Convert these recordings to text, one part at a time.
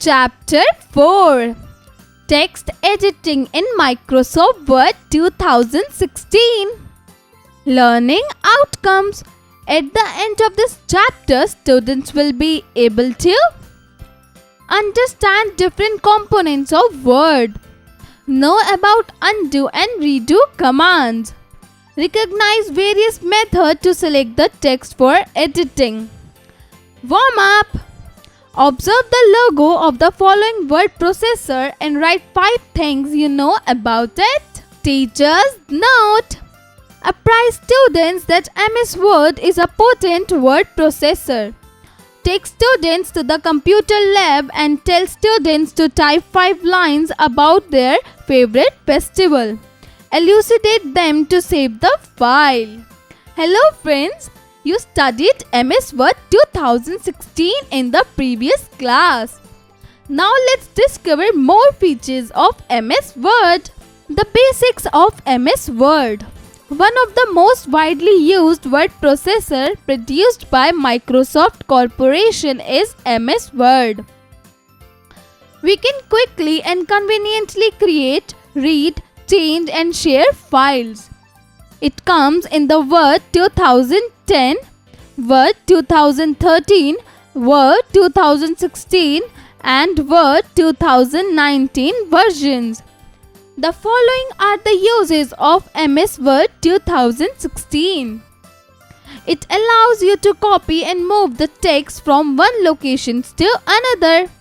Chapter 4 Text Editing in Microsoft Word 2016 Learning Outcomes. At the end of this chapter, students will be able to understand different components of Word, know about undo and redo commands, recognize various methods to select the text for editing. Warm up. Observe the logo of the following word processor and write 5 things you know about it. Teachers note: apprise students that MS Word is a potent word processor. Take students to the computer lab and tell students to type 5 lines about their favorite festival. Elucidate them to save the file. Hello friends, you studied MS Word 2016 in the previous class. Now let's discover more features of MS Word. The basics of MS Word. One of the most widely used word processor produced by Microsoft Corporation is MS Word. We can quickly and conveniently create, read, change and share files. It comes in the Word 2010, Word 2013, Word 2016 and Word 2019 versions. The following are the uses of MS Word 2016. It allows you to copy and move the text from one location to another.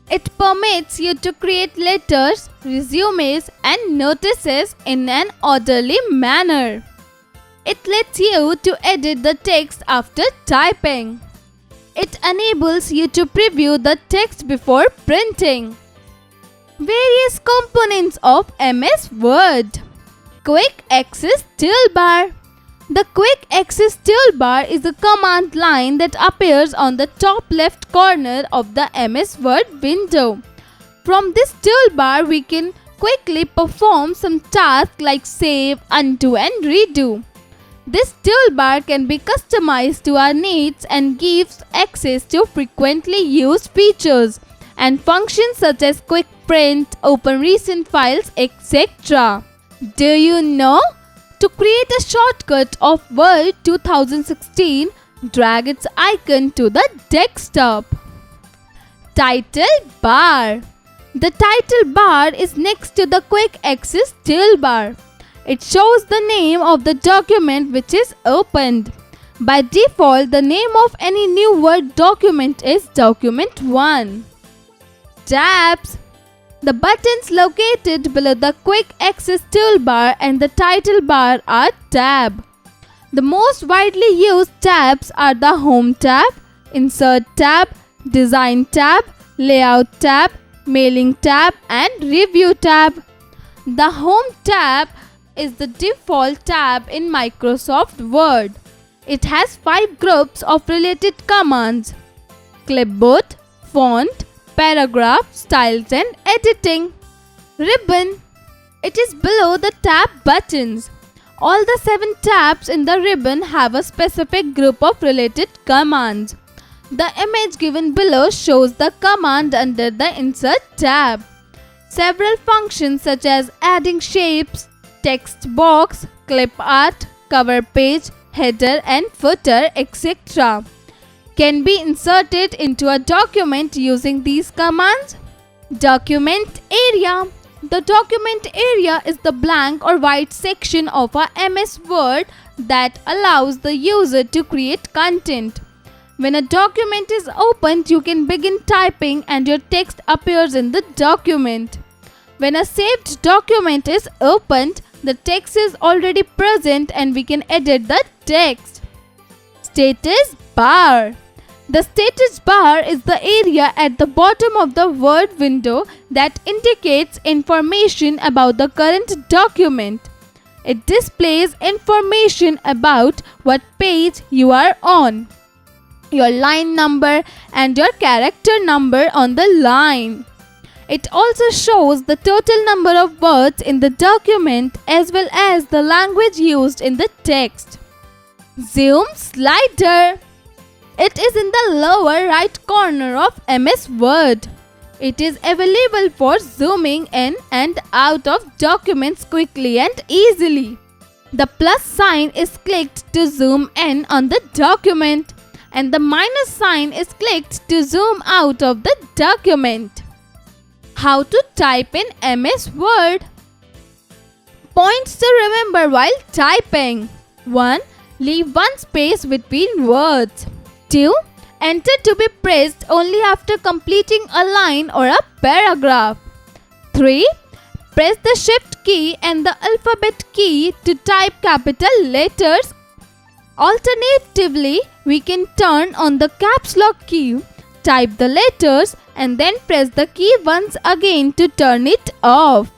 It permits you to create letters, resumes, and notices in an orderly manner. It lets you to edit the text after typing. It enables you to preview the text before printing. Various components of MS Word. Quick Access Toolbar. The Quick Access Toolbar is a command line that appears on the top left corner of the MS Word window. From this toolbar, we can quickly perform some tasks like save, undo and redo. This toolbar can be customized to our needs and gives access to frequently used features and functions such as quick print, open recent files, etc. Do you know? To create a shortcut of Word 2016, drag its icon to the desktop. Title bar. The title bar is next to the Quick Access toolbar. It shows the name of the document which is opened. By default, the name of any new Word document is Document 1. Tabs. The buttons located below the Quick Access toolbar and the title bar are tab. The most widely used tabs are the Home tab, Insert tab, Design tab, Layout tab, Mailing tab and Review tab. The Home tab is the default tab in Microsoft Word. It has 5 groups of related commands: clipboard, font, paragraph, styles and editing. Ribbon. It is below the tab buttons. All the 7 tabs in the ribbon have a specific group of related commands. The image given below shows the command under the Insert tab. Several functions such as adding shapes, text box, clip art, cover page, header and footer, etc. can be inserted into a document using these commands. Document area. The document area is the blank or white section of a MS Word that allows the user to create content. When a document is opened, you can begin typing and your text appears in the document. When a saved document is opened, the text is already present and we can edit the text. Status bar. The status bar is the area at the bottom of the Word window that indicates information about the current document. It displays information about what page you are on, your line number and your character number on the line. It also shows the total number of words in the document as well as the language used in the text. Zoom slider. It is in the lower right corner of MS Word. It is available for zooming in and out of documents quickly and easily. The plus sign is clicked to zoom in on the document, and the minus sign is clicked to zoom out of the document. How to type in MS Word? Points to remember while typing. 1. Leave one space between words. 2. Enter to be pressed only after completing a line or a paragraph. 3. Press the Shift key and the alphabet key to type capital letters. Alternatively, we can turn on the caps lock key, type the letters, and then press the key once again to turn it off.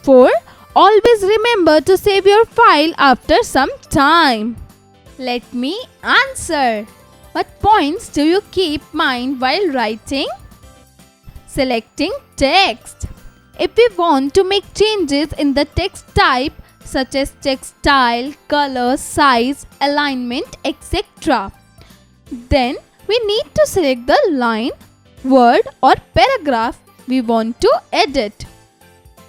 4. Always remember to save your file after some time. Let me answer. What points do you keep in mind while writing? Selecting text. If we want to make changes in the text type such as text style, color, size, alignment, etc., then we need to select the line, word or paragraph we want to edit.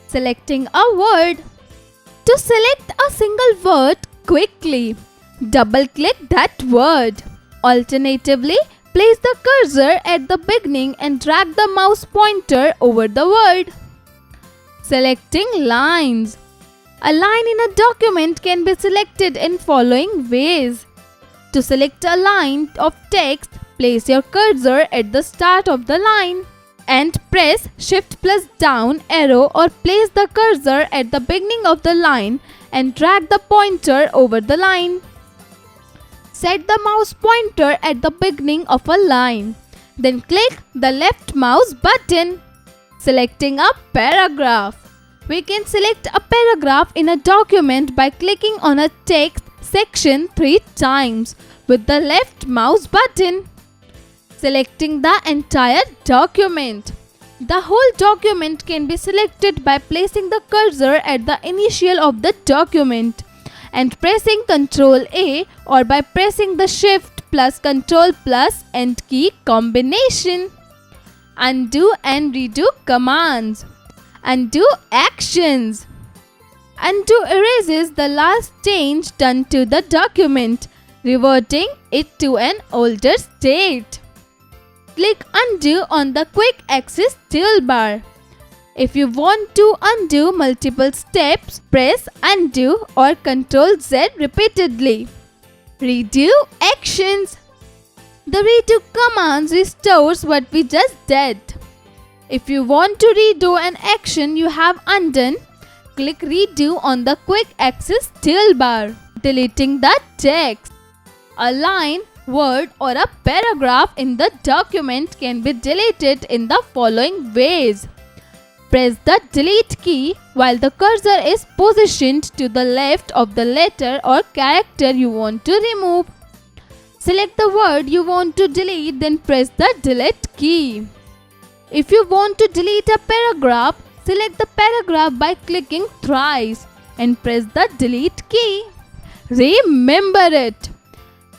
Selecting a word. To select a single word quickly, double-click that word. Alternatively, place the cursor at the beginning and drag the mouse pointer over the word. Selecting lines. A line in a document can be selected in following ways. To select a line of text, place your cursor at the start of the line and press Shift plus down arrow, or place the cursor at the beginning of the line and drag the pointer over the line. Set the mouse pointer at the beginning of a line. Then click the left mouse button. Selecting a paragraph. We can select a paragraph in a document by clicking on a text section 3 times with the left mouse button. Selecting the entire document. The whole document can be selected by placing the cursor at the initial of the document and pressing Ctrl A, or by pressing the Shift plus Ctrl plus End key combination. Undo and redo commands. Undo actions. Undo erases the last change done to the document, reverting it to an older state. Click Undo on the Quick Access toolbar. If you want to undo multiple steps, press Undo or Ctrl Z repeatedly. Redo actions. The redo command restores what we just did. If you want to redo an action you have undone, click Redo on the Quick Access toolbar, deleting the text. A line, word or a paragraph in the document can be deleted in the following ways. Press the Delete key while the cursor is positioned to the left of the letter or character you want to remove. Select the word you want to delete, then press the Delete key. If you want to delete a paragraph, select the paragraph by clicking thrice and press the Delete key. Remember it.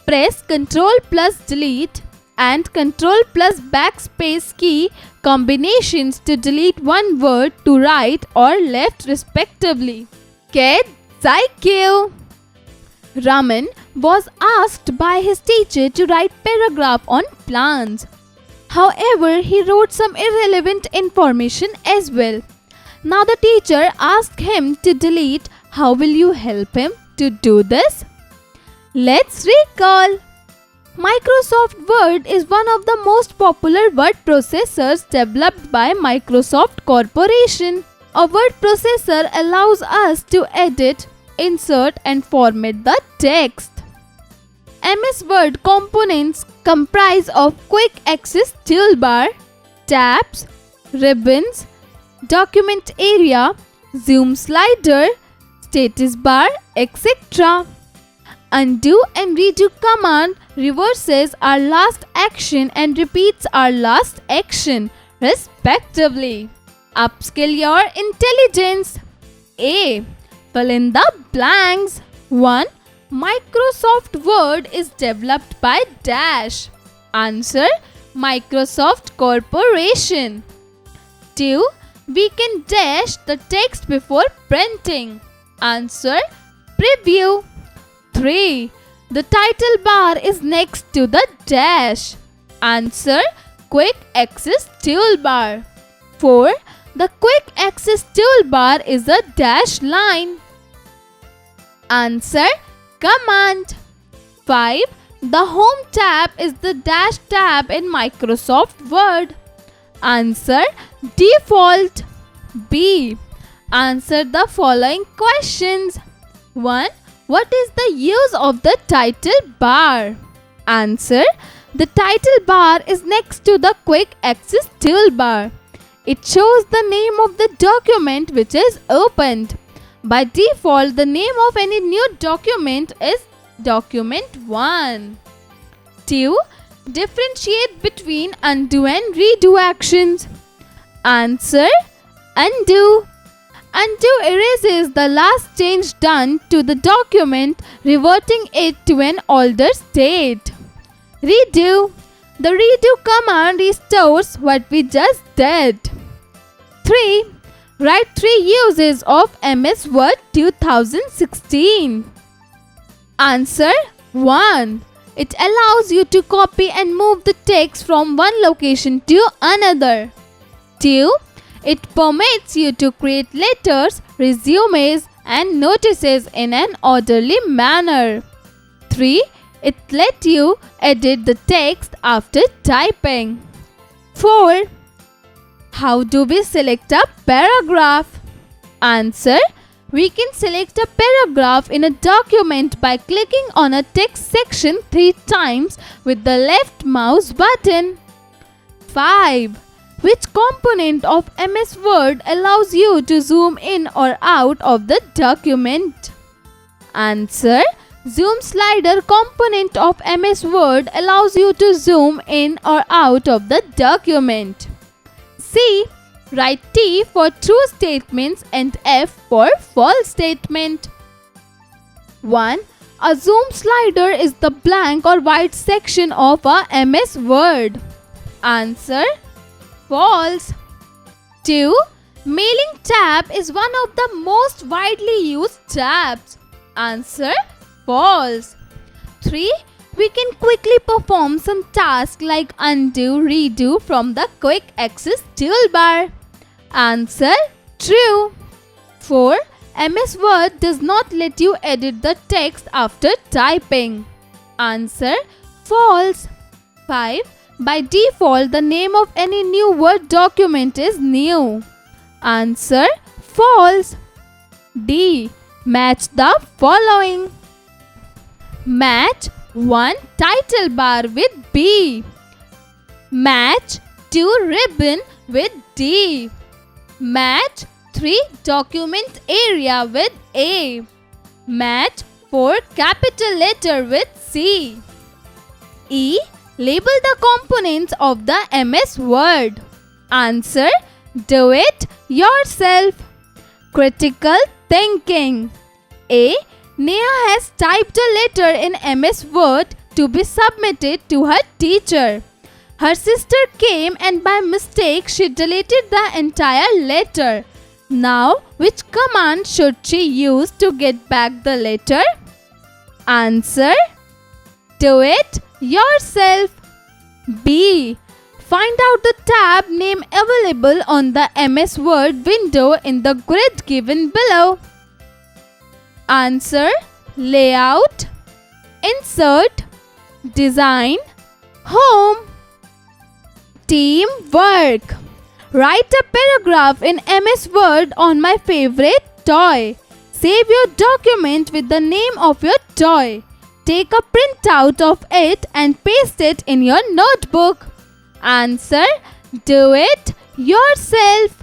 Press Ctrl plus Delete and Ctrl plus Backspace key combinations to delete one word to right or left respectively. Kids IQ. Raman was asked by his teacher to write paragraph on plants. However, he wrote some irrelevant information as well. Now the teacher asked him to delete. How will you help him to do this? Let's recall. Microsoft Word is one of the most popular word processors developed by Microsoft Corporation. A word processor allows us to edit, insert and format the text. MS Word components comprise of Quick Access toolbar, tabs, ribbons, document area, zoom slider, status bar, etc. Undo and redo command reverses our last action and repeats our last action, respectively. Upskill your intelligence. A. Fill in the blanks. 1. Microsoft Word is developed by dash. Answer: Microsoft Corporation. 2. We can dash the text before printing. Answer: preview. 3. The title bar is next to the dash. Answer: quick access toolbar. 4. The quick access toolbar is a dash line. Answer: command. 5. The home tab is the dash tab in Microsoft Word. Answer: default. B. Answer the following questions. 1. What is the use of the title bar? Answer: the title bar is next to the quick access toolbar. It shows the name of the document which is opened. By default, the name of any new document is document 1. 2. Differentiate between undo and redo actions. Answer: undo. Undo erases the last change done to the document, reverting it to an older state. Redo. The redo command restores what we just did. 3. Write 3 uses of MS Word 2016. Answer: 1. It allows you to copy and move the text from one location to another. 2. It permits you to create letters, resumes, and notices in an orderly manner. 3. It lets you edit the text after typing. 4. How do we select a paragraph? Answer: we can select a paragraph in a document by clicking on a text section 3 times with the left mouse button. 5. Which component of MS Word allows you to zoom in or out of the document? Answer: zoom slider component of MS Word allows you to zoom in or out of the document. C. Write T for true statements and F for false statement. 1. A zoom slider is the blank or white section of a MS Word. Answer: false. 2. Mailing tab is one of the most widely used tabs. Answer: false. 3. We can quickly perform some tasks like undo, redo from the quick access toolbar. Answer: true. 4. MS Word does not let you edit the text after typing. Answer: false. 5. By default, the name of any new Word document is new. Answer: false. D. Match the following. Match 1 title bar with B. Match 2 ribbon with D. Match 3 document area with A. Match 4 capital letter with C. E. Label the components of the MS Word. Answer: do it yourself. Critical thinking. A. Neha has typed a letter in MS Word to be submitted to her teacher. Her sister came and by mistake she deleted the entire letter. Now, which command should she use to get back the letter? Answer: do it yourself. B. Find out the tab name available on the MS Word window in the grid given below. Answer: layout, insert, design, home. Teamwork. Write a paragraph in MS Word on my favorite toy. Save your document with the name of your toy. Take a printout of it and paste it in your notebook. Answer: do it yourself.